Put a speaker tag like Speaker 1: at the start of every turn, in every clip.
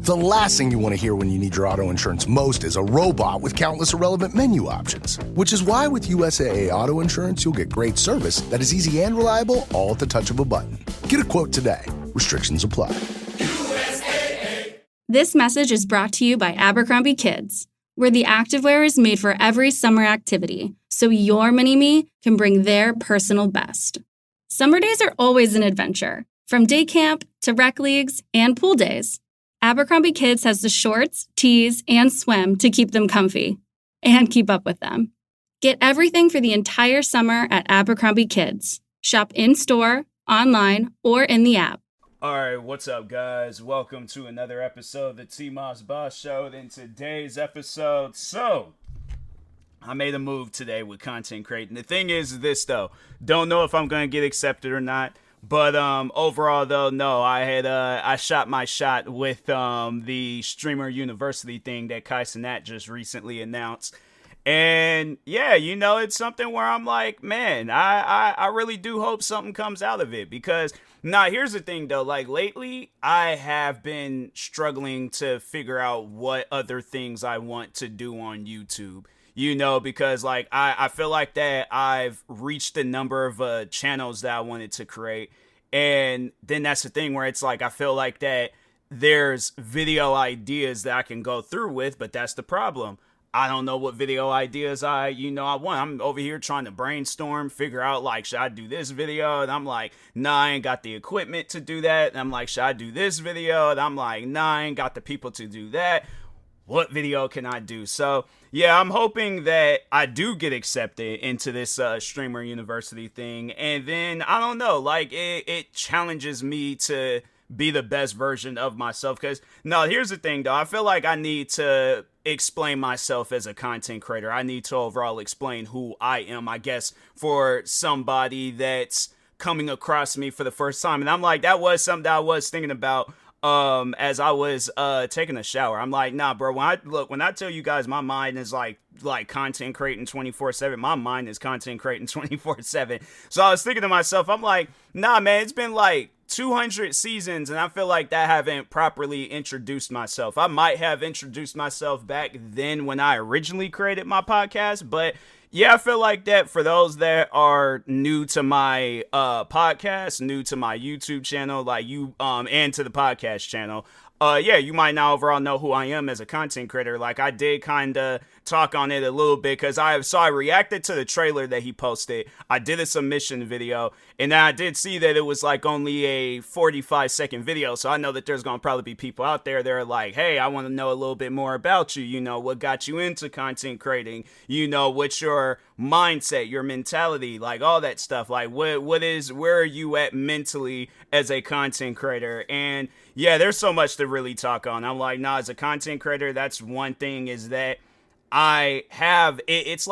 Speaker 1: The last thing you want to hear when you need your auto insurance most is a robot with countless irrelevant menu options. Which is why with USAA Auto Insurance, you'll get great service that is easy and reliable, all at the touch of a button. Get a quote today. Restrictions apply.
Speaker 2: This message is brought to you by Abercrombie Kids, where the activewear is made for every summer activity, so your mini-me can bring their personal best. Summer days are always an adventure, from day camp to rec leagues and pool days. Abercrombie Kids has the shorts, tees, and swim to keep them comfy and keep up with them. Get everything for the entire summer at Abercrombie Kids. Shop in-store, online, or in the app.
Speaker 3: Alright, what's up guys? Welcome to another episode of the TMossBoss Show. In today's episode, I made a move today with content creating. The thing is this though, don't know if I'm going to get accepted or not. But overall though, no, I shot my shot with the Streamer University thing that Kai Cenat just recently announced. And yeah, you know, it's something where I'm like, man, I really do hope something comes out of it. Because here's the thing though, like lately I have been struggling to figure out what other things I want to do on YouTube. You know, because like I feel like that I've reached the number of channels that I wanted to create. And then that's the thing where it's like I feel like that there's video ideas that I can go through with. But that's the problem. I don't know what video ideas I want. I'm over here trying to brainstorm, figure out like, should I do this video? And I'm like, nah, I ain't got the equipment to do that. And I'm like, should I do this video? And I'm like, nah, I ain't got the people to do that. What video can I do? So yeah, I'm hoping that I do get accepted into this Streamer University thing. And then I don't know, like it challenges me to be the best version of myself. Because here's the thing though, I feel like I need to explain myself as a content creator. I need to overall explain who I am, I guess, for somebody that's coming across me for the first time. And I'm like, that was something that I was thinking about as I was taking a shower. I'm like, nah bro, when I tell you guys my mind is like content creating 24/7, my mind is content creating 24/7. So I was thinking to myself, I'm like, nah man, it's been like 200 seasons and I feel like that I haven't properly introduced myself. I might have introduced myself back then when I originally created my podcast, but yeah, I feel like that for those that are new to my podcast, new to my YouTube channel, like you and to the podcast channel, yeah, you might not overall know who I am as a content creator. Like I did kind of talk on it a little bit because I reacted to the trailer that he posted. I did a submission video and I did see that it was like only a 45-second video. So I know that there's going to probably be people out there that are like, hey, I want to know a little bit more about you. You know, what got you into content creating? You know, what's your mindset, your mentality, like all that stuff. Like where are you at mentally as a content creator? And yeah, there's so much to really talk on. I'm like, as a content creator, that's one thing is that I have, it's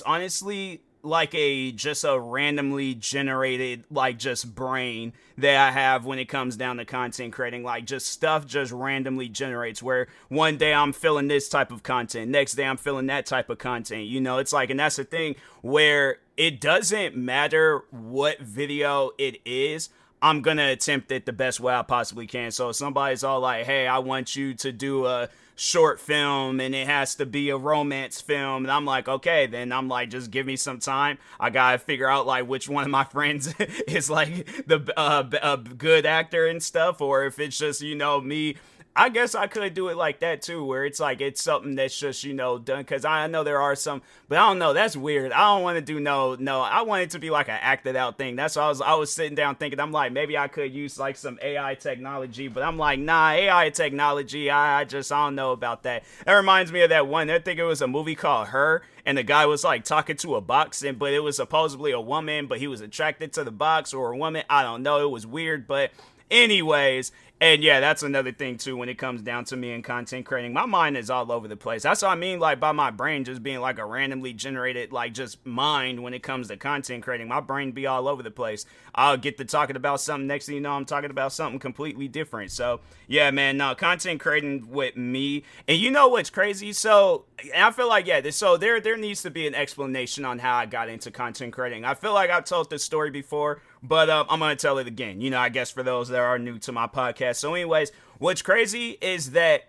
Speaker 3: honestly like just a randomly generated, like just brain that I have when it comes down to content creating. Like just stuff just randomly generates where one day I'm feeling this type of content, next day I'm feeling that type of content, you know. It's like, and that's the thing where it doesn't matter what video it is, I'm going to attempt it the best way I possibly can. So if somebody's all like, hey, I want you to do a short film and it has to be a romance film, and I'm like, okay, then I'm like, just give me some time. I gotta figure out like which one of my friends is like the good actor and stuff, or if it's just, you know, me. I guess I could do it like that too, where it's like it's something that's just, you know, done, because I know there are some, but I don't know, that's weird. I don't want to do no, I want it to be like an acted out thing. That's why I was sitting down thinking, I'm like, maybe I could use like some AI technology, but I'm like, nah, AI technology, I don't know about that. That reminds me of that one, I think it was a movie called Her, and the guy was like talking to a box, but it was supposedly a woman, but he was attracted to the box, or a woman, I don't know, it was weird, but anyways. And yeah, that's another thing too when it comes down to me and content creating. My mind is all over the place. That's what I mean, like by my brain just being like a randomly generated, like just mind when it comes to content creating. My brain be all over the place. I'll get to talking about something, next thing you know, I'm talking about something completely different. So yeah, man, no, content creating with me. And you know what's crazy? So I feel like, yeah, so there needs to be an explanation on how I got into content creating. I feel like I've told this story before, but I'm going to tell it again, you know, I guess for those that are new to my podcast. So anyways, what's crazy is that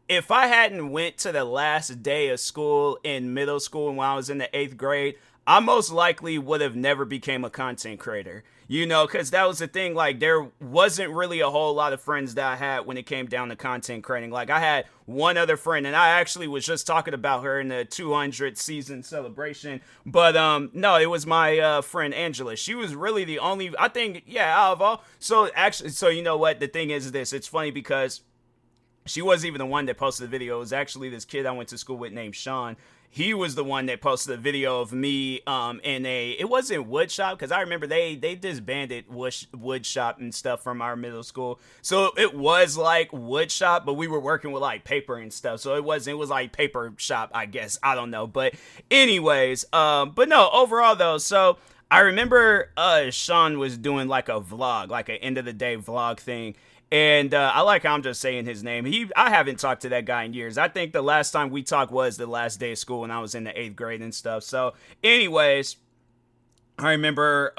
Speaker 3: if I hadn't went to the last day of school in middle school when I was in the 8th grade, I most likely would have never became a content creator. You know, because that was the thing. Like, there wasn't really a whole lot of friends that I had when it came down to content creating. Like, I had one other friend, and I actually was just talking about her in the 200th season celebration. But no, it was my friend Angela. She was really the only, I think, out of all. So actually, so you know what? The thing is this. It's funny because she wasn't even the one that posted the video. It was actually this kid I went to school with named Sean. He was the one that posted a video of me in it wasn't wood shop, because I remember they disbanded wood shop and stuff from our middle school. So it was like wood shop, but we were working with like paper and stuff. So it was like paper shop, I guess. I don't know. But anyways, but no, overall though, so I remember Sean was doing like a vlog, like an end of the day vlog thing. And I like how I'm just saying his name. I haven't talked to that guy in years. I think the last time we talked was the last day of school when I was in the 8th grade and stuff. So anyways, I remember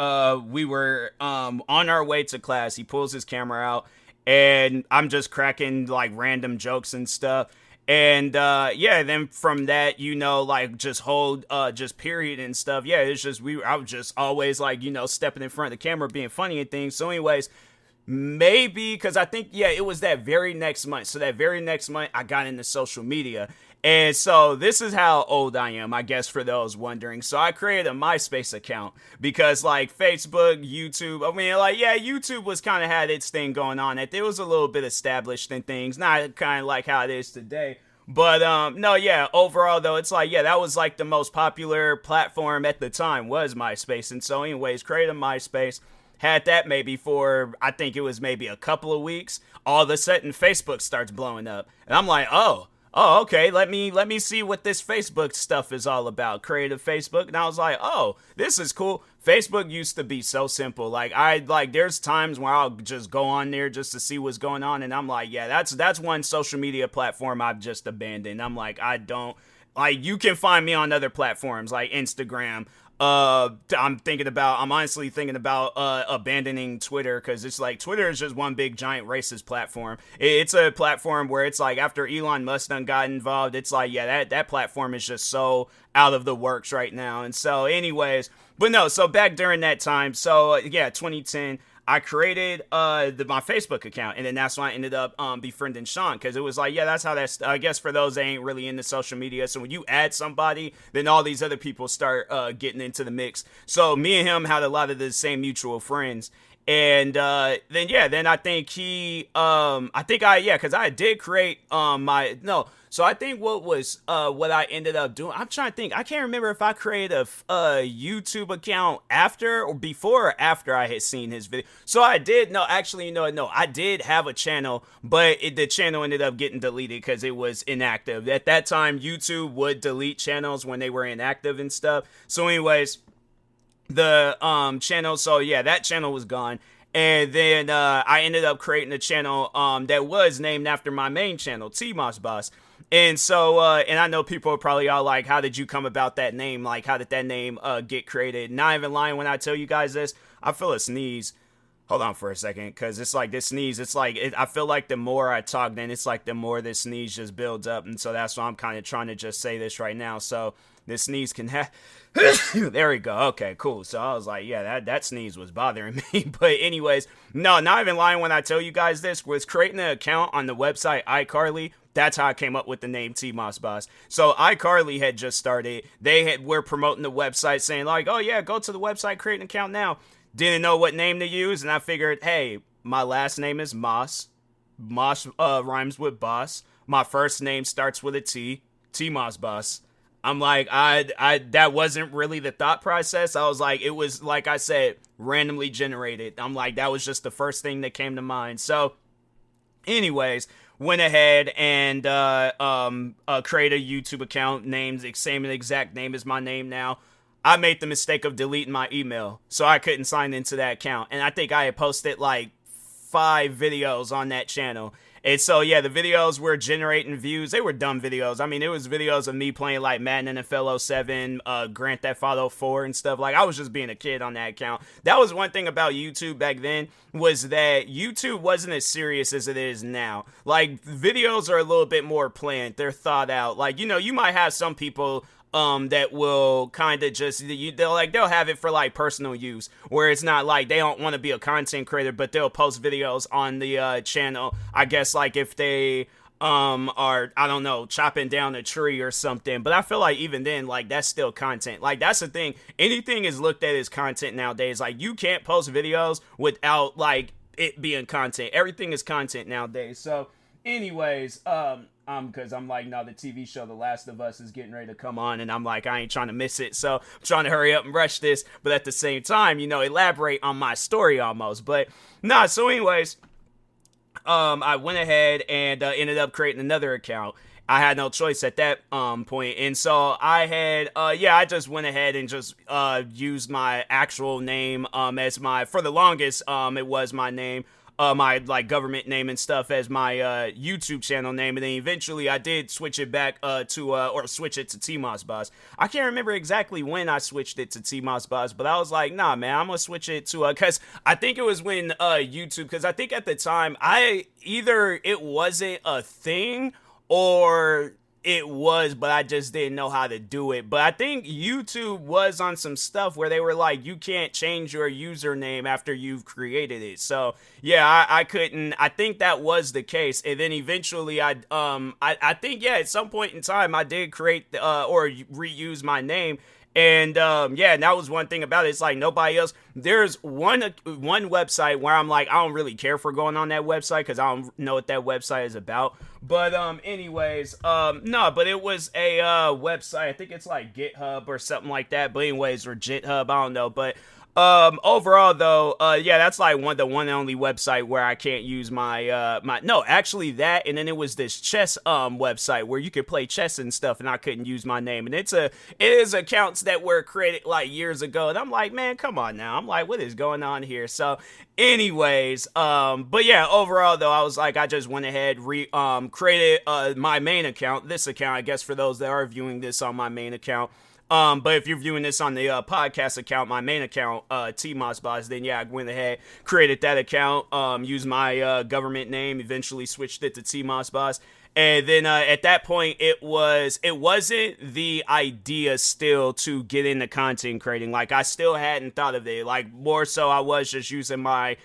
Speaker 3: we were on our way to class. He pulls his camera out and I'm just cracking like random jokes and stuff. And then from that, you know, like just just period and stuff. Yeah, it's just I was just always like, you know, stepping in front of the camera, being funny and things. So anyways, maybe because I think, it was that very next month. So that very next month, I got into social media. And so this is how old I am, I guess, for those wondering. So I created a MySpace account because like Facebook, YouTube, I mean, like, YouTube was kind of had its thing going on. It was a little bit established and things, not kind of like how it is today. But overall though, it's like, that was like the most popular platform at the time was MySpace. And so anyways, created a MySpace. Had that maybe for, I think it was maybe a couple of weeks. All of a sudden, Facebook starts blowing up. And I'm like, oh, okay, let me see what this Facebook stuff is all about. Creative Facebook. And I was like, oh, this is cool. Facebook used to be so simple. Like, there's times where I'll just go on there just to see what's going on. And I'm like, that's one social media platform I've just abandoned. I'm like, you can find me on other platforms like Instagram. I'm honestly thinking about abandoning Twitter, because it's like Twitter is just one big giant racist platform. It's a platform where it's like after Elon Musk done got involved, it's like, that platform is just so out of the works right now. And so anyways, but no, so back during that time, so 2010, I created my Facebook account, and then that's when I ended up befriending Sean, because it was like, that's how that's, I guess for those that ain't really into social media, so when you add somebody, then all these other people start getting into the mix. So me and him had a lot of the same mutual friends. And then I think because I did create so I think what I ended up doing, I'm trying to think, I can't remember if I created a YouTube account after or before or after I had seen his video. So I did, I did have a channel, but the channel ended up getting deleted because it was inactive. At that time, YouTube would delete channels when they were inactive and stuff. So anyways, the channel, so that channel was gone. And then I ended up creating a channel that was named after my main channel, TMossBoss. And so and I know people are probably all like, how did you come about that name? Like, how did that name get created? Not even lying when I tell you guys this. I feel a sneeze. Hold on for a second, because it's like this sneeze, it's like, I feel like the more I talk, then it's like the more this sneeze just builds up. And so that's why I'm kind of trying to just say this right now. So this sneeze can have, there we go. Okay, cool. So I was like, that sneeze was bothering me. But anyways, no, not even lying when I tell you guys this, was creating an account on the website iCarly. That's how I came up with the name TMossBoss. So iCarly had just started. Were promoting the website, saying like, oh yeah, go to the website, create an account now. Didn't know what name to use, and I figured, hey, my last name is Moss. Moss rhymes with boss. My first name starts with a T. TMossBoss. I'm like, I that wasn't really the thought process. I was like, it was, like I said, randomly generated. I'm like, that was just the first thing that came to mind. So anyways, went ahead and created a YouTube account named the same exact name as my name now. I made the mistake of deleting my email, so I couldn't sign into that account. And I think I had posted like 5 videos on that channel. And so, yeah, the videos were generating views. They were dumb videos. I mean, it was videos of me playing like Madden NFL 07, Grand Theft Auto 4 and stuff. Like, I was just being a kid on that account. That was one thing about YouTube back then, was that YouTube wasn't as serious as it is now. Like, videos are a little bit more planned. They're thought out. Like, you know, you might have some people that will kind of just, they'll have it for like personal use, where it's not like they don't want to be a content creator, but they'll post videos on the channel, I guess, like if they are, I don't know, chopping down a tree or something. But I feel like even then, like, that's still content. Like, that's the thing, anything is looked at as content nowadays. Like, you can't post videos without like it being content. Everything is content nowadays. So anyways, because I'm like, no, the TV show The Last of Us is getting ready to come on, and I'm like, I ain't trying to miss it, so I'm trying to hurry up and rush this, but at the same time, you know, elaborate on my story almost. But nah, so anyways, I went ahead and ended up creating another account. I had no choice at that point, and so I had, I just went ahead and just used my actual name as my, for the longest, it was my name. My like government name and stuff as my YouTube channel name, and then eventually I did switch it back to switch it to TMossBoss. I can't remember exactly when I switched it to TMossBoss, but I was like, nah, man, I'm gonna switch it to because I think it was when YouTube, because I think at the time either it wasn't a thing or it was, but I just didn't know how to do it. But I think YouTube was on some stuff where they were like, you can't change your username after you've created it. So yeah, I couldn't. I think that was the case. And then eventually I think, yeah, at some point in time I did create or reuse my name. And and that was one thing about it. It's like nobody else. There's one website where I'm like, I don't really care for going on that website because I don't know what that website is about. But anyways, no, but it was a website. I think it's like GitHub or something like that. But anyways, or GitHub, I don't know. But overall though, that's like the one and only website where I can't use my actually that, and then it was this chess website where you could play chess and stuff, and I couldn't use my name. And it is accounts that were created like years ago, and I'm like, man, come on now. I'm like, what is going on here? So anyways, but yeah, overall though, I was like, I just went ahead, created my main account, this account, I guess, for those that are viewing this on my main account. But if you're viewing this on the podcast account, my main account, TMossBoss, then yeah, I went ahead, created that account, used my government name, eventually switched it to TMossBoss. And then at that point, it wasn't the idea still to get into content creating. Like, I still hadn't thought of it. Like, more so I was just using my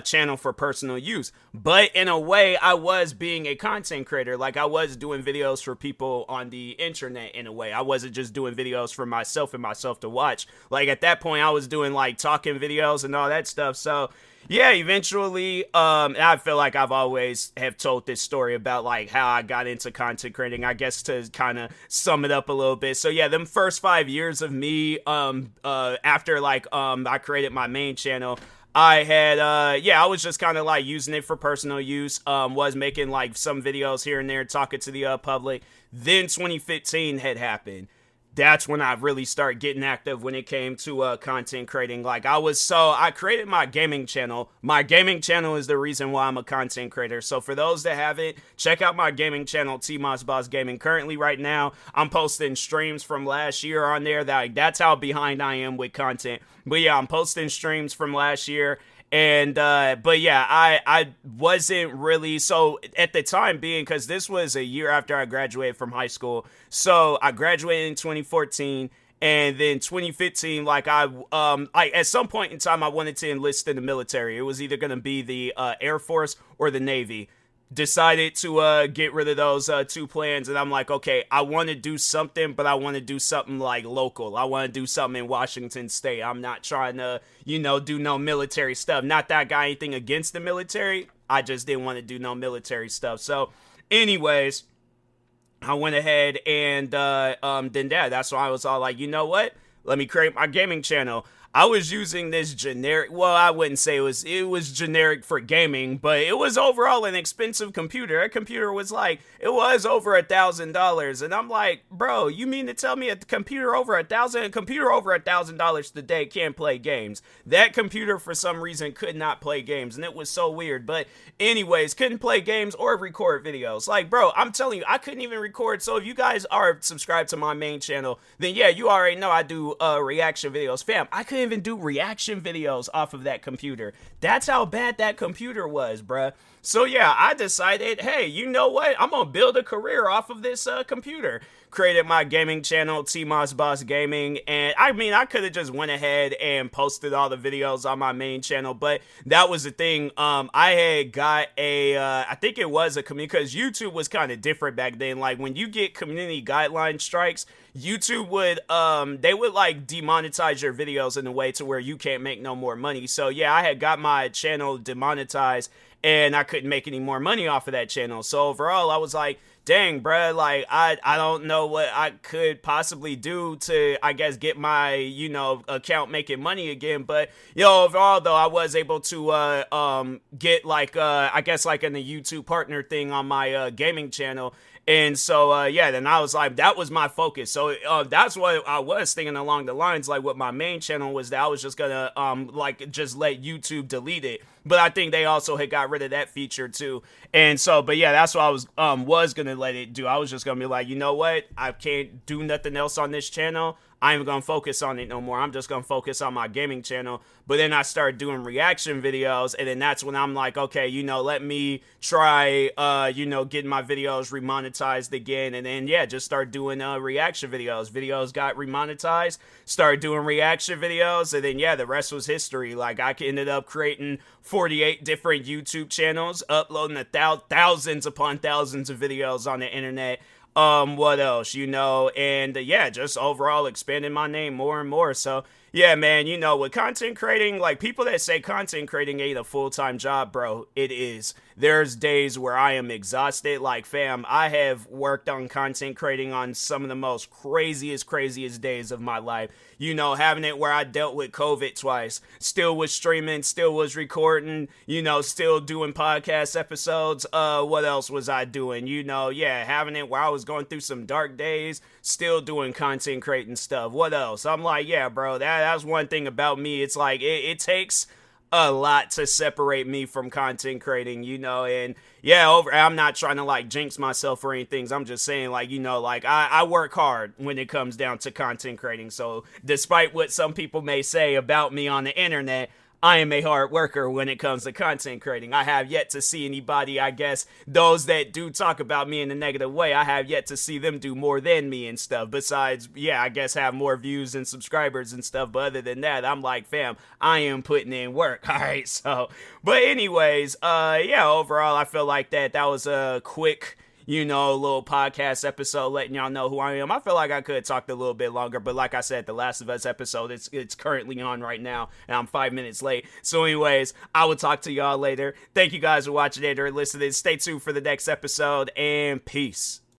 Speaker 3: channel for personal use. But in a way, I was being a content creator. Like, I was doing videos for people on the internet in a way. I wasn't just doing videos for myself and myself to watch. Like, at that point, I was doing like talking videos and all that stuff. So yeah, eventually, I feel like I've always have told this story about like how I got into content creating, I guess, to kind of sum it up a little bit. So yeah, them first 5 years of me, after like, I created my main channel, I had, I was just kind of like using it for personal use, was making like some videos here and there, talking to the public. Then 2015 had happened. That's when I really started getting active when it came to content creating. Like, I created my gaming channel. My gaming channel is the reason why I'm a content creator. So for those that haven't, check out my gaming channel, TMossBoss Gaming. Currently, right now, I'm posting streams from last year on there. That's how behind I am with content. But yeah, I'm posting streams from last year. And, but yeah, I wasn't really, so at the time being, because this was a year after I graduated from high school, so I graduated in 2014, and then 2015, like, at some point in time, I wanted to enlist in the military. It was either going to be the, Air Force or the Navy. Decided to get rid of those two plans, and I'm like, okay, I want to do something, but I want to do something like local. I want to do something in Washington State. I'm not trying to, do no military stuff. Not that I got anything against the military. I just didn't want to do no military stuff. So anyways, I went ahead and then that's why I was all like, you know what? Let me create my gaming channel. I was using this generic, well, I wouldn't say it was generic for gaming, but it was overall an expensive computer. A computer was like, it was over $1,000. And I'm like, bro, you mean to tell me a computer over $1,000 today can't play games? That computer for some reason could not play games, and it was so weird. But anyways, couldn't play games or record videos. Like, bro, I'm telling you, I couldn't even record. So if you guys are subscribed to my main channel, then yeah, you already know I do reaction videos. Fam, I couldn't even do reaction videos off of that computer. That's how bad that computer was, bruh. So yeah, I decided, hey, you know what? I'm gonna build a career off of this computer. Created my gaming channel, TMossBoss Gaming, and I mean, I could have just went ahead and posted all the videos on my main channel, but that was the thing. I had got I think it was a community, because YouTube was kind of different back then. Like, when you get community guideline strikes, YouTube would, they would like demonetize your videos in a way to where you can't make no more money. So yeah, I had got my channel demonetized, and I couldn't make any more money off of that channel. So overall, I was like, dang, bruh, like, I don't know what I could possibly do to, I guess, get my, account making money again. But, overall, though, I was able to get, like, I guess, like, in the YouTube partner thing on my gaming channel. And so, yeah, then I was like, that was my focus. So that's what I was thinking along the lines, like, with my main channel, was that I was just gonna, like, just let YouTube delete it. But I think they also had got rid of that feature too. And so, but yeah, that's what I was gonna let it do. I was just gonna be like, you know what? I can't do nothing else on this channel. I ain't gonna focus on it no more. I'm just gonna focus on my gaming channel. But then I started doing reaction videos, and then that's when I'm like, okay, let me try, getting my videos remonetized again. And then, yeah, just start doing reaction videos. Videos got remonetized, started doing reaction videos, and then, yeah, the rest was history. Like, I ended up creating 48 different YouTube channels, uploading thousands upon thousands of videos on the internet. What else, and yeah, just overall expanding my name more and more. So yeah, man, with content creating, like, people that say content creating ain't a full-time job, bro, it is. There's days where I am exhausted. Like, fam, I have worked on content creating on some of the most craziest days of my life. Having it where I dealt with COVID twice, still was streaming, still was recording, still doing podcast episodes. What else was I doing? Yeah, having it where I was going through some dark days, still doing content creating stuff. What else? I'm like, yeah, bro, that's one thing about me. It's like, it takes a lot to separate me from content creating, and yeah, I'm not trying to like jinx myself or anything. I'm just saying, like, like, I work hard when it comes down to content creating. So despite what some people may say about me on the internet, I am a hard worker when it comes to content creating. I have yet to see anybody, I guess, those that do talk about me in a negative way, I have yet to see them do more than me and stuff. Besides, yeah, I guess have more views and subscribers and stuff. But other than that, I'm like, fam, I am putting in work. All right, so, but anyways, yeah, overall, I feel like that was a quick, little podcast episode letting y'all know who I am. I feel like I could have talked a little bit longer, but like I said, the Last of Us episode, it's currently on right now, and I'm 5 minutes late. So anyways, I will talk to y'all later. Thank you guys for watching it or listening. Stay tuned for the next episode, and peace.